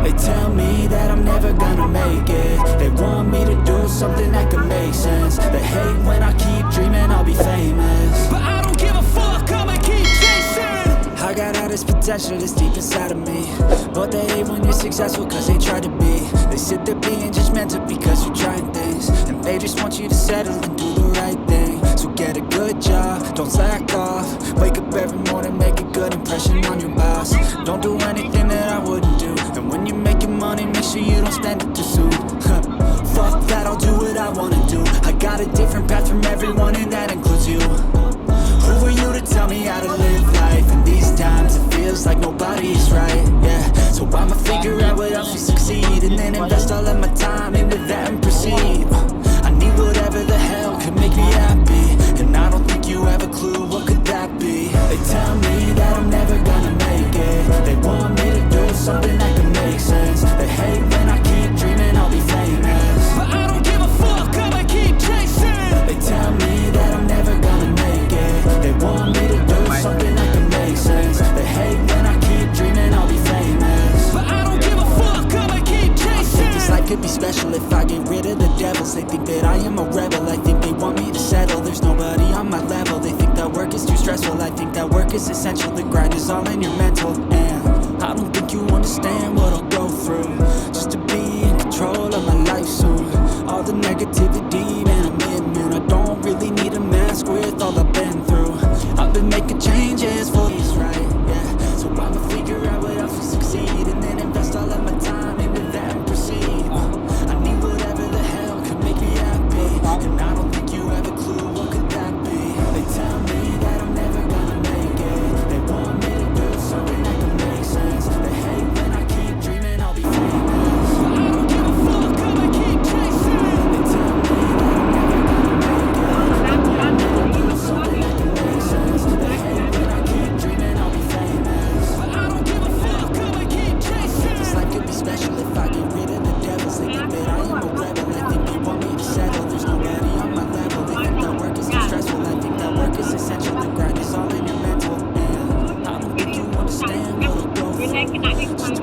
They tell me that I'm never gonna make it. They want me to do something that could make sense. They hate when I keep dreaming I'll be famous, but I don't give a fuck, I'ma keep chasing. I got all this potential that's deep inside of me, but they hate when you're successful cause they try to be. They sit there being judgmental because you're trying things, and they just want you to settle and do the right thing. So get a good job, don't slack off. Wake up every morning, make a good impression on your boss. Don't do anything that I wouldn't do, and when you're making money, make sure you don't spend it too soon. Fuck that, I'll do what I wanna do. I got a different path from everyone, and that includes you. Who are you to tell me how to live life? In these times it feels like nobody's right, yeah. So I'ma figure out what else we succeed, and then invest all of my time into that and proceed. I need whatever the hell could make me happy, and I don't think you have a clue what could that be. They tell me that I'm never gonna make it. They want me to do something that could make sense. They hate when I keep dreaming I'll be famous, but I don't give a fuck, I'ma keep chasing. They tell me that I'm never gonna make it. They want me to do something that could make sense. They hate when I keep dreaming I'll be famous, but I don't give a fuck, I'ma keep chasing. I think this life could be special if I get rid of the devils. They think that I am a rebel, I think they want me to settle. There's nobody on my level, they think that work is too stressful. I think that work is essential, the grind is all in your mental. And I don't think you understand what I'll go through just to be in control of my life soon. All the negativity, man, I'm in, man. I don't really need a mask with all I've been through. I've been making changes for these right, yeah. So I'ma figure out what else will succeed, and then invest all of my time into that and proceed. I need whatever the hell could make me happy, and I don't think you have a clue what could that be. They tell me that I'm never gonna make it. They want me to do something that could make sense. They hate when I keep dreaming I'll be famous, but I don't give a fuck, I'ma keep chasing. They tell me that I'm never gonna make it. They want me to do something that could make sense. They hate when I keep dreaming I'll be famous, but I don't give a fuck, I'ma keep chasing. This life could be special if I get rid of the devils. They think that I am a rebel, I think they want me to settle. There's nobody on my level, they think that work is too stressful. I think that work is essential, the grind is all in your mental. And I don't think you understand what I'll go through just to